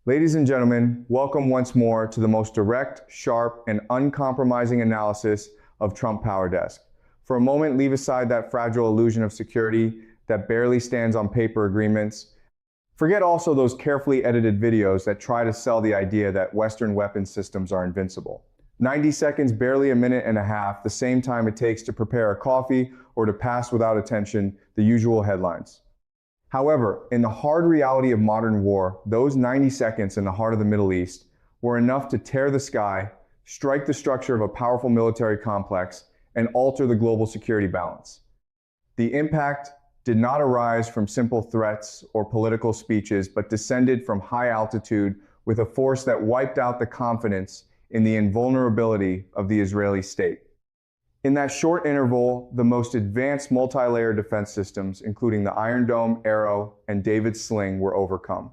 Ladies and gentlemen, welcome once more to the most direct, sharp, and uncompromising analysis of Trump Power Desk. For a moment, leave aside that fragile illusion of security that barely stands on paper agreements. Forget also those carefully edited videos that try to sell the idea that Western weapons systems are invincible. 90 seconds, barely a minute and a half, the same time it takes to prepare a coffee or to pass without attention the usual headlines. However, in the hard reality of modern war, those 90 seconds in the heart of the Middle East were enough to tear the sky, strike the structure of a powerful military complex, and alter the global security balance. The impact did not arise from simple threats or political speeches, but descended from high altitude with a force that wiped out the confidence in the invulnerability of the Israeli state. In that short interval, the most advanced multi-layer defense systems, including the Iron Dome, Arrow, and David's Sling, were overcome.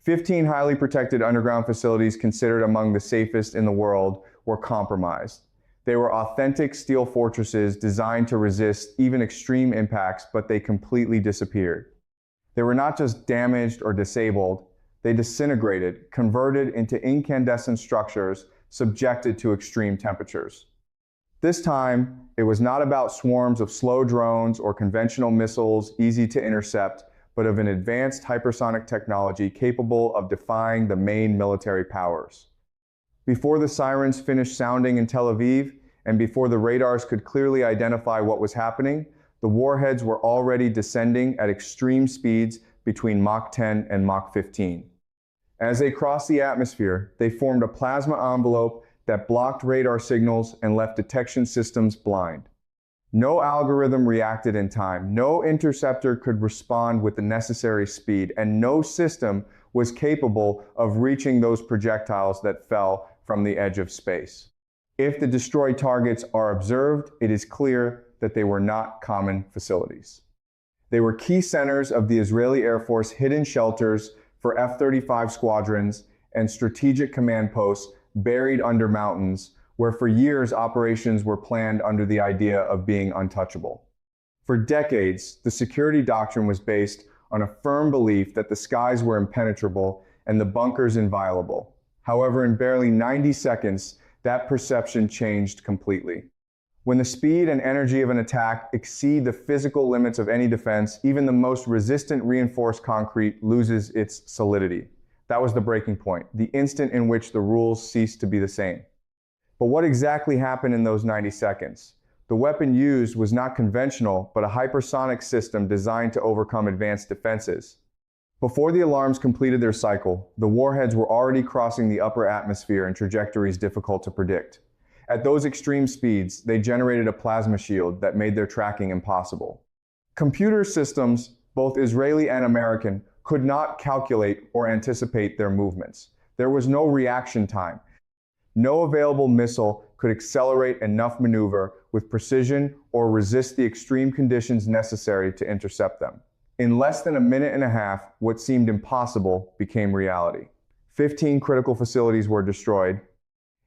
15 highly protected underground facilities considered among the safest in the world were compromised. They were authentic steel fortresses designed to resist even extreme impacts, but they completely disappeared. They were not just damaged or disabled, they disintegrated, converted into incandescent structures subjected to extreme temperatures. This time, it was not about swarms of slow drones or conventional missiles easy to intercept, but of an advanced hypersonic technology capable of defying the main military powers. Before the sirens finished sounding in Tel Aviv, and before the radars could clearly identify what was happening, the warheads were already descending at extreme speeds between Mach 10 and Mach 15. As they crossed the atmosphere, they formed a plasma envelope that blocked radar signals and left detection systems blind. No algorithm reacted in time, no interceptor could respond with the necessary speed, and no system was capable of reaching those projectiles that fell from the edge of space. If the destroyed targets are observed, it is clear that they were not common facilities. They were key centers of the Israeli Air Force, hidden shelters for F-35 squadrons, and strategic command posts buried under mountains, where for years operations were planned under the idea of being untouchable. For decades, the security doctrine was based on a firm belief that the skies were impenetrable and the bunkers inviolable. However, in barely 90 seconds, that perception changed completely. When the speed and energy of an attack exceed the physical limits of any defense, even the most resistant reinforced concrete loses its solidity. That was the breaking point, the instant in which the rules ceased to be the same. But what exactly happened in those 90 seconds? The weapon used was not conventional, but a hypersonic system designed to overcome advanced defenses. Before the alarms completed their cycle, the warheads were already crossing the upper atmosphere in trajectories difficult to predict. At those extreme speeds, they generated a plasma shield that made their tracking impossible. Computer systems, both Israeli and American, could not calculate or anticipate their movements. There was no reaction time. No available missile could accelerate enough maneuver with precision or resist the extreme conditions necessary to intercept them. In less than a minute and a half, what seemed impossible became reality. 15 critical facilities were destroyed.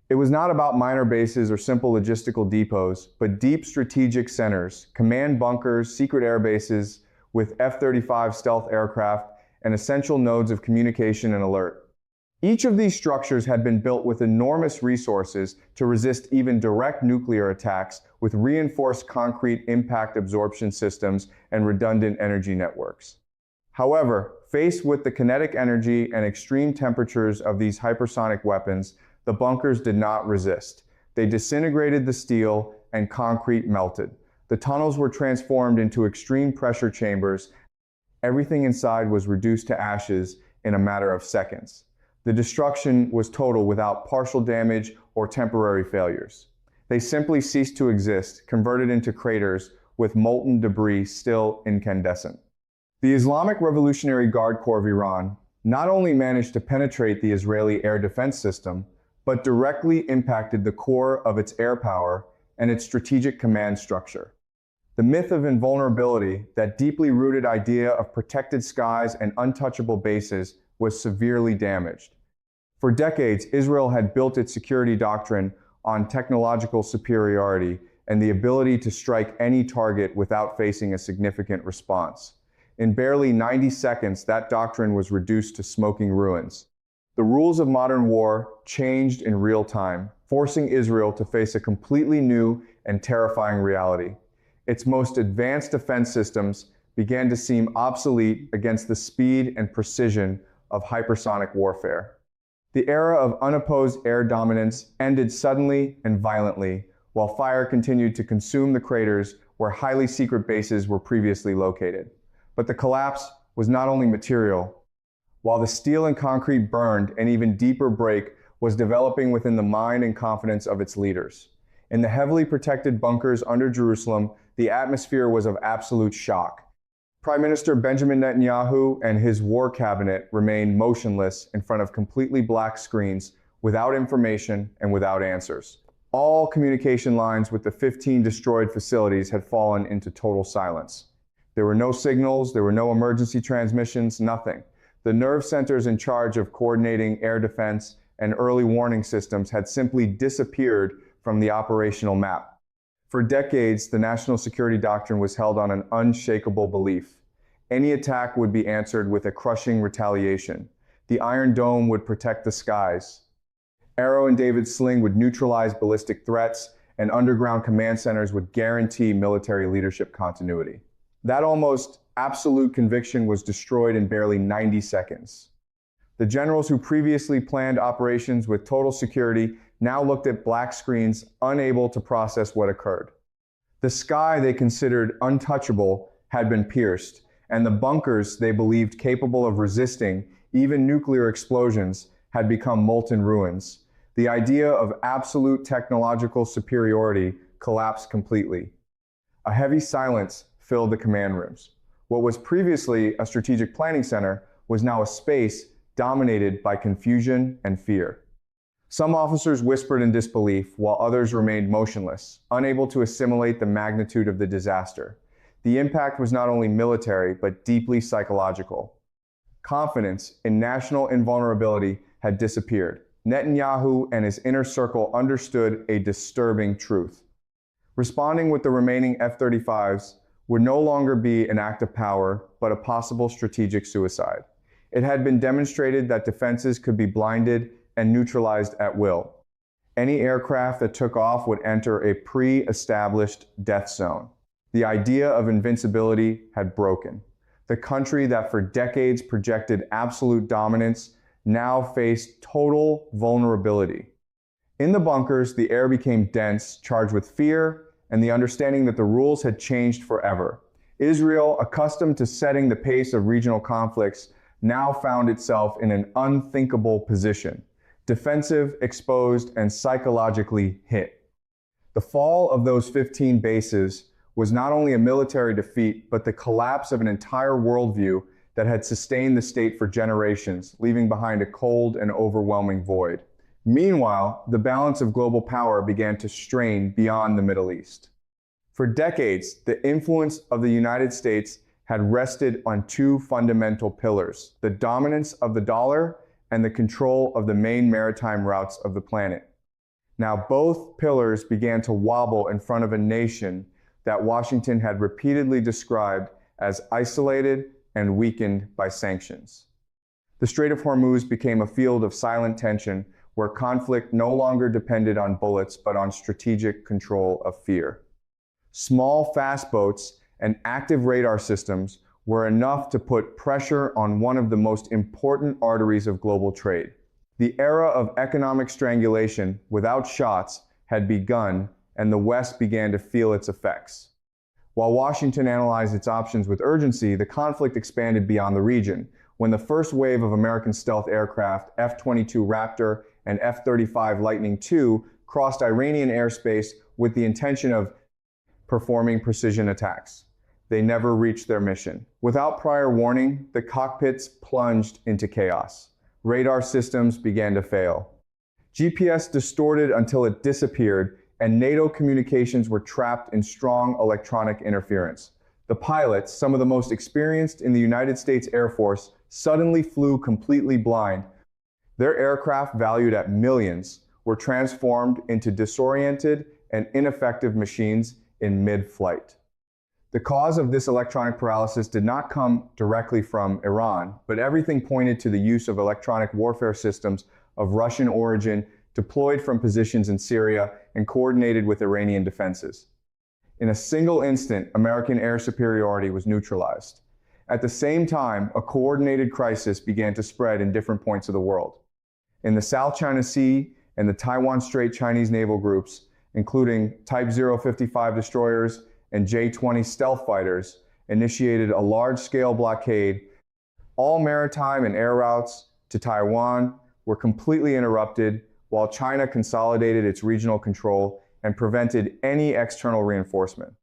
It was not about minor bases or simple logistical depots, but deep strategic centers, command bunkers, secret air bases with F-35 stealth aircraft, and essential nodes of communication and alert. Each of these structures had been built with enormous resources to resist even direct nuclear attacks with reinforced concrete impact absorption systems and redundant energy networks. However, faced with the kinetic energy and extreme temperatures of these hypersonic weapons, the bunkers did not resist. They disintegrated the steel and concrete melted. The tunnels were transformed into extreme pressure chambers. Everything inside was reduced to ashes in a matter of seconds. The destruction was total without partial damage or temporary failures. They simply ceased to exist, converted into craters with molten debris still incandescent. The Islamic Revolutionary Guard Corps of Iran not only managed to penetrate the Israeli air defense system, but directly impacted the core of its air power and its strategic command structure. The myth of invulnerability, that deeply rooted idea of protected skies and untouchable bases, was severely damaged. For decades, Israel had built its security doctrine on technological superiority and the ability to strike any target without facing a significant response. In barely 90 seconds, that doctrine was reduced to smoking ruins. The rules of modern war changed in real time, forcing Israel to face a completely new and terrifying reality. Its most advanced defense systems began to seem obsolete against the speed and precision of hypersonic warfare. The era of unopposed air dominance ended suddenly and violently, while fire continued to consume the craters where highly secret bases were previously located. But the collapse was not only material. While the steel and concrete burned, an even deeper break was developing within the mind and confidence of its leaders. In the heavily protected bunkers under Jerusalem, the atmosphere was of absolute shock. Prime Minister Benjamin Netanyahu and his war cabinet remained motionless in front of completely black screens, without information and without answers. All communication lines with the 15 destroyed facilities had fallen into total silence. There were no signals, there were no emergency transmissions, nothing. The nerve centers in charge of coordinating air defense and early warning systems had simply disappeared from the operational map. For decades, the national security doctrine was held on an unshakable belief. Any attack would be answered with a crushing retaliation. The Iron Dome would protect the skies. Arrow and David's sling would neutralize ballistic threats, and underground command centers would guarantee military leadership continuity. That almost absolute conviction was destroyed in barely 90 seconds. The generals who previously planned operations with total security now looked at black screens, unable to process what occurred. The sky they considered untouchable had been pierced, and the bunkers they believed capable of resisting even nuclear explosions had become molten ruins. The idea of absolute technological superiority collapsed completely. A heavy silence filled the command rooms. What was previously a strategic planning center was now a space dominated by confusion and fear. Some officers whispered in disbelief, while others remained motionless, unable to assimilate the magnitude of the disaster. The impact was not only military, but deeply psychological. Confidence in national invulnerability had disappeared. Netanyahu and his inner circle understood a disturbing truth. Responding with the remaining F-35s would no longer be an act of power, but a possible strategic suicide. It had been demonstrated that defenses could be blinded and neutralized at will. Any aircraft that took off would enter a pre-established death zone. The idea of invincibility had broken. The country that for decades projected absolute dominance now faced total vulnerability. In the bunkers, the air became dense, charged with fear and the understanding that the rules had changed forever. Israel, accustomed to setting the pace of regional conflicts, now found itself in an unthinkable position. Defensive, exposed, and psychologically hit. The fall of those 15 bases was not only a military defeat, but the collapse of an entire worldview that had sustained the state for generations, leaving behind a cold and overwhelming void. Meanwhile, the balance of global power began to strain beyond the Middle East. For decades, the influence of the United States had rested on two fundamental pillars: the dominance of the dollar and the control of the main maritime routes of the planet. Now, both pillars began to wobble in front of a nation that Washington had repeatedly described as isolated and weakened by sanctions. The Strait of Hormuz became a field of silent tension where conflict no longer depended on bullets but on strategic control of fear. Small, fast boats and active radar systems were enough to put pressure on one of the most important arteries of global trade. The era of economic strangulation without shots had begun, and the West began to feel its effects. While Washington analyzed its options with urgency, the conflict expanded beyond the region. When the first wave of American stealth aircraft, F-22 Raptor and F-35 Lightning II, crossed Iranian airspace with the intention of performing precision attacks, they never reached their mission. Without prior warning, the cockpits plunged into chaos. Radar systems began to fail. GPS distorted until it disappeared, and NATO communications were trapped in strong electronic interference. The pilots, some of the most experienced in the United States Air Force, suddenly flew completely blind. Their aircraft, valued at millions, were transformed into disoriented and ineffective machines in mid-flight. The cause of this electronic paralysis did not come directly from Iran, but everything pointed to the use of electronic warfare systems of Russian origin deployed from positions in Syria and coordinated with Iranian defenses. In a single instant, American air superiority was neutralized. At the same time, a coordinated crisis began to spread in different points of the world. In the South China Sea and the Taiwan Strait, Chinese naval groups, including Type 055 destroyers and J-20 stealth fighters, initiated a large-scale blockade. All maritime and air routes to Taiwan were completely interrupted, while China consolidated its regional control and prevented any external reinforcement.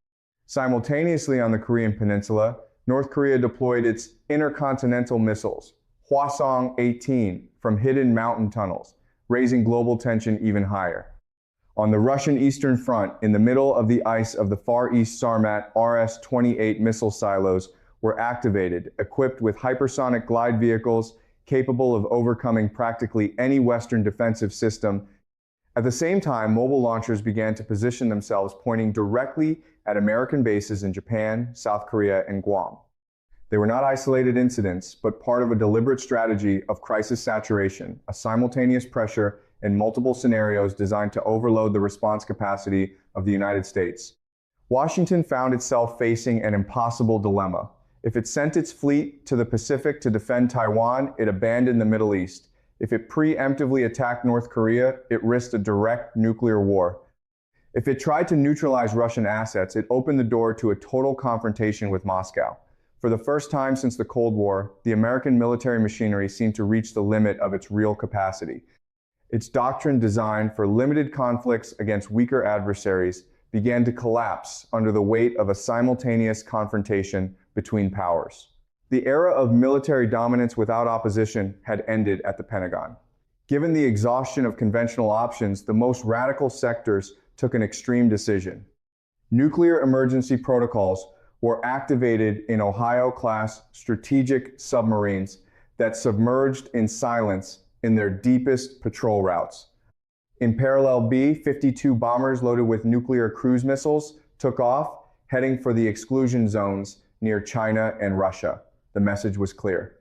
Simultaneously on the Korean Peninsula, North Korea deployed its intercontinental missiles, Hwasong-18, from hidden mountain tunnels, raising global tension even higher. On the Russian Eastern Front, in the middle of the ice of the Far East Sarmat, RS-28 missile silos were activated, equipped with hypersonic glide vehicles capable of overcoming practically any Western defensive system. At the same time, mobile launchers began to position themselves, pointing directly at American bases in Japan, South Korea, and Guam. They were not isolated incidents, but part of a deliberate strategy of crisis saturation, a simultaneous pressure in multiple scenarios designed to overload the response capacity of the United States. Washington found itself facing an impossible dilemma. If it sent its fleet to the Pacific to defend Taiwan, it abandoned the Middle East. If it preemptively attacked North Korea, it risked a direct nuclear war. If it tried to neutralize Russian assets, it opened the door to a total confrontation with Moscow. For the first time since the Cold War, the American military machinery seemed to reach the limit of its real capacity. Its doctrine designed for limited conflicts against weaker adversaries began to collapse under the weight of a simultaneous confrontation between powers. The era of military dominance without opposition had ended at the Pentagon. Given the exhaustion of conventional options, the most radical sectors took an extreme decision. Nuclear emergency protocols were activated in Ohio-class strategic submarines that submerged in silence in their deepest patrol routes. In parallel B-52 bombers loaded with nuclear cruise missiles took off, heading for the exclusion zones near China and Russia. The message was clear.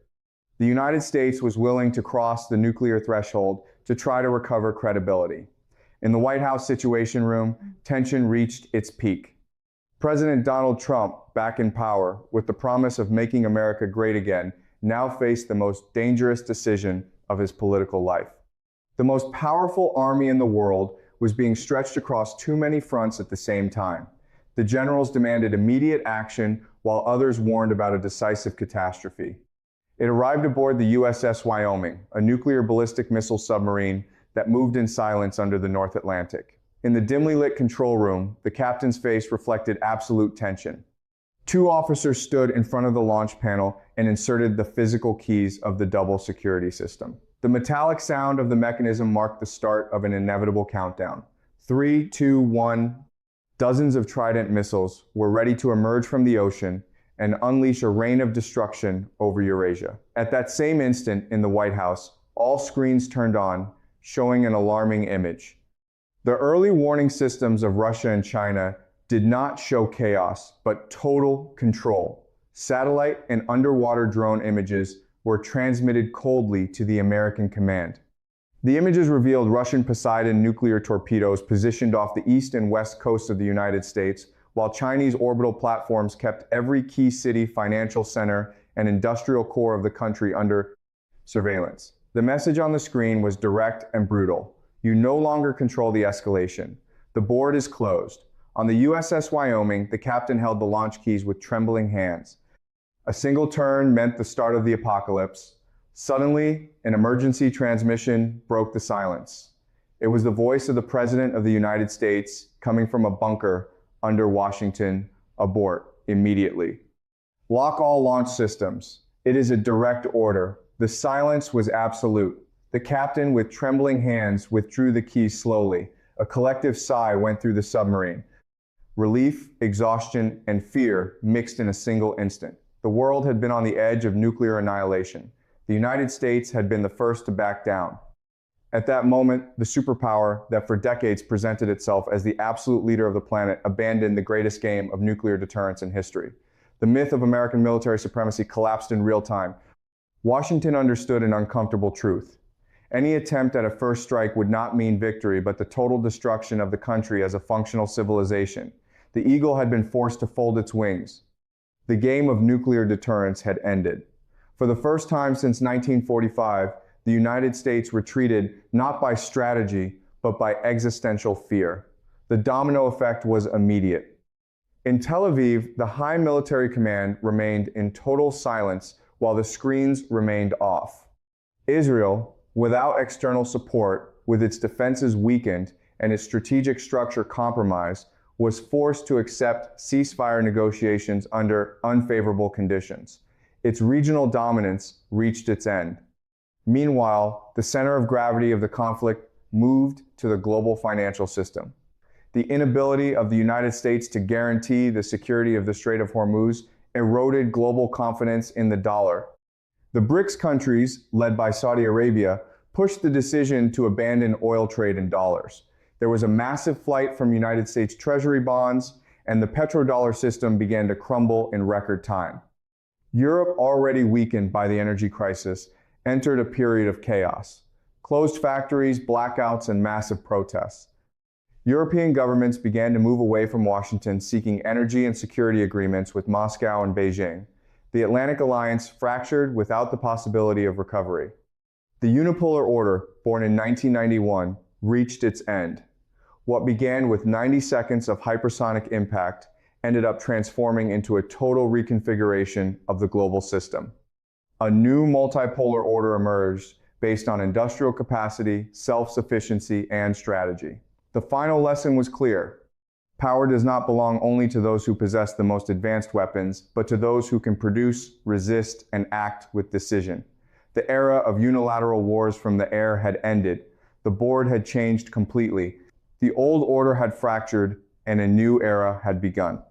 The United States was willing to cross the nuclear threshold to try to recover credibility. In the White House Situation Room, tension reached its peak. President Donald Trump, back in power, with the promise of making America great again, now faced the most dangerous decision of his political life. The most powerful army in the world was being stretched across too many fronts at the same time. The generals demanded immediate action, while others warned about a decisive catastrophe. It arrived aboard the USS Wyoming, a nuclear ballistic missile submarine that moved in silence under the North Atlantic. In the dimly lit control room, the captain's face reflected absolute tension. Two officers stood in front of the launch panel and inserted the physical keys of the double security system. The metallic sound of the mechanism marked the start of an inevitable countdown. 3, 2, 1. Dozens of Trident missiles were ready to emerge from the ocean and unleash a rain of destruction over Eurasia. At that same instant in the White House, all screens turned on, showing an alarming image. The early warning systems of Russia and China did not show chaos, but total control. Satellite and underwater drone images were transmitted coldly to the American command. The images revealed Russian Poseidon nuclear torpedoes positioned off the east and west coasts of the United States, while Chinese orbital platforms kept every key city, financial center, and industrial core of the country under surveillance. The message on the screen was direct and brutal. You no longer control the escalation. The board is closed. On the USS Wyoming, the captain held the launch keys with trembling hands. A single turn meant the start of the apocalypse. Suddenly, an emergency transmission broke the silence. It was the voice of the President of the United States coming from a bunker under Washington. Abort immediately. Lock all launch systems. It is a direct order. The silence was absolute. The captain, with trembling hands, withdrew the keys slowly. A collective sigh went through the submarine. Relief, exhaustion, and fear mixed in a single instant. The world had been on the edge of nuclear annihilation. The United States had been the first to back down. At that moment, the superpower that for decades presented itself as the absolute leader of the planet abandoned the greatest game of nuclear deterrence in history. The myth of American military supremacy collapsed in real time. Washington understood an uncomfortable truth. Any attempt at a first strike would not mean victory, but the total destruction of the country as a functional civilization. The eagle had been forced to fold its wings. The game of nuclear deterrence had ended. For the first time since 1945, the United States retreated not by strategy, but by existential fear. The domino effect was immediate. In Tel Aviv, the high military command remained in total silence while the screens remained off. Israel, without external support, with its defenses weakened and its strategic structure compromised, was forced to accept ceasefire negotiations under unfavorable conditions. Its regional dominance reached its end. Meanwhile, the center of gravity of the conflict moved to the global financial system. The inability of the United States to guarantee the security of the Strait of Hormuz eroded global confidence in the dollar. The BRICS countries, led by Saudi Arabia, pushed the decision to abandon oil trade in dollars. There was a massive flight from United States Treasury bonds, and the petrodollar system began to crumble in record time. Europe, already weakened by the energy crisis, entered a period of chaos. Closed factories, blackouts, and massive protests. European governments began to move away from Washington, seeking energy and security agreements with Moscow and Beijing. The Atlantic Alliance fractured without the possibility of recovery. The unipolar order, born in 1991, reached its end. What began with 90 seconds of hypersonic impact ended up transforming into a total reconfiguration of the global system. A new multipolar order emerged based on industrial capacity, self-sufficiency, and strategy. The final lesson was clear. Power does not belong only to those who possess the most advanced weapons, but to those who can produce, resist, and act with decision. The era of unilateral wars from the air had ended. The board had changed completely. The old order had fractured, and a new era had begun.